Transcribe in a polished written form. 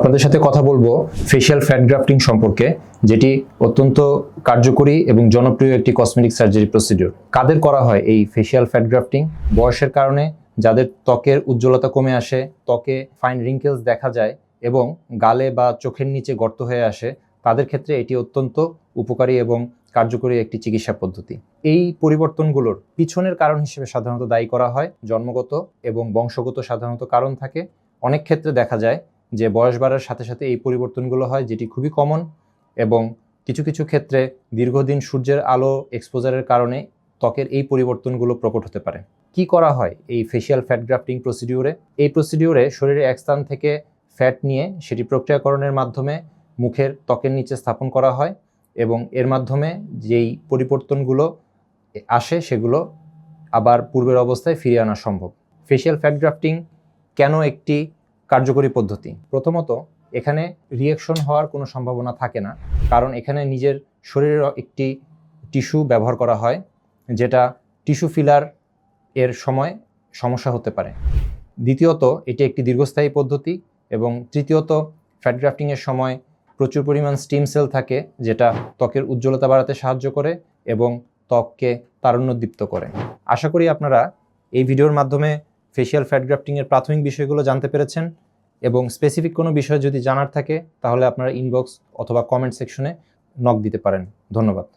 আপনাদের সাথে কথা বলবো ফেশিয়াল ফ্যাট গ্রাফটিং সম্পর্কে, যেটি অত্যন্ত কার্যকরী এবং জনপ্রিয় একটি কসমেটিক সার্জারি প্রসিডিউর। কাদের করা হয় এই ফেশিয়াল ফ্যাট গ্রাফটিং? বয়সের কারণে যাদের ত্বকের উজ্জ্বলতা কমে আসে, ত্বকে ফাইন রিঙ্কেলস দেখা যায় এবং গালে বা চোখের নিচে গর্ত হয়ে আসে, তাদের ক্ষেত্রে এটি অত্যন্ত উপকারী এবং কার্যকরী একটি চিকিৎসা পদ্ধতি। এই পরিবর্তনগুলোর পিছনের কারণ হিসেবে সাধারণত দায়ী করা হয় জন্মগত এবং বংশগত সাধারণত কারণ থাকে। অনেক ক্ষেত্রে দেখা যায় যে বয়স বাড়ার সাথে সাথে এই পরিবর্তনগুলো হয়, যেটি খুবই কমন, এবং কিছু কিছু ক্ষেত্রে দীর্ঘদিন সূর্যের আলো এক্সপোজারের কারণে ত্বকের এই পরিবর্তনগুলো প্রকট হতে পারে। কি করা হয় এই ফেশিয়াল ফ্যাট গ্রাফটিং প্রসিডিউরে? এই প্রসিডিউরে শরীরের এক স্থান থেকে ফ্যাট নিয়ে সেটি প্রক্রিয়াকরণের মাধ্যমে মুখের ত্বকের নিচে স্থাপন করা হয় এবং এর মাধ্যমে যেই পরিবর্তনগুলো আসে সেগুলো আবার পূর্বের অবস্থায় ফিরিয়ে আনা সম্ভব। ফেশিয়াল ফ্যাট গ্রাফটিং কেন একটি কার্যকরী পদ্ধতি? প্রথমত, এখানে রিঅ্যাকশন হওয়ার কোনো সম্ভাবনা থাকে না, কারণ এখানে নিজের শরীরের একটি টিস্যু ব্যবহার করা হয়, যেটা টিস্যু ফিলার এর সময় সমস্যা হতে পারে। দ্বিতীয়ত, এটি একটি দীর্ঘস্থায়ী পদ্ধতি, এবং তৃতীয়ত, ফ্যাট গ্রাফটিংয়ের সময় প্রচুর পরিমাণ স্টিম সেল থাকে, যেটা ত্বকের উজ্জ্বলতা বাড়াতে সাহায্য করে এবং ত্বককে তারুণ্যদীপ্ত করে। আশা করি আপনারা এই ভিডিওর মাধ্যমে ফেশিয়াল ফ্যাট গ্রাফটিংয়ের প্রাথমিক বিষয়গুলো জানতে পেরেছেন, এবং স্পেসিফিক কোনো বিষয় যদি জানার থাকে তাহলে আপনারা ইনবক্স অথবা কমেন্ট সেকশনে নক দিতে পারেন। ধন্যবাদ।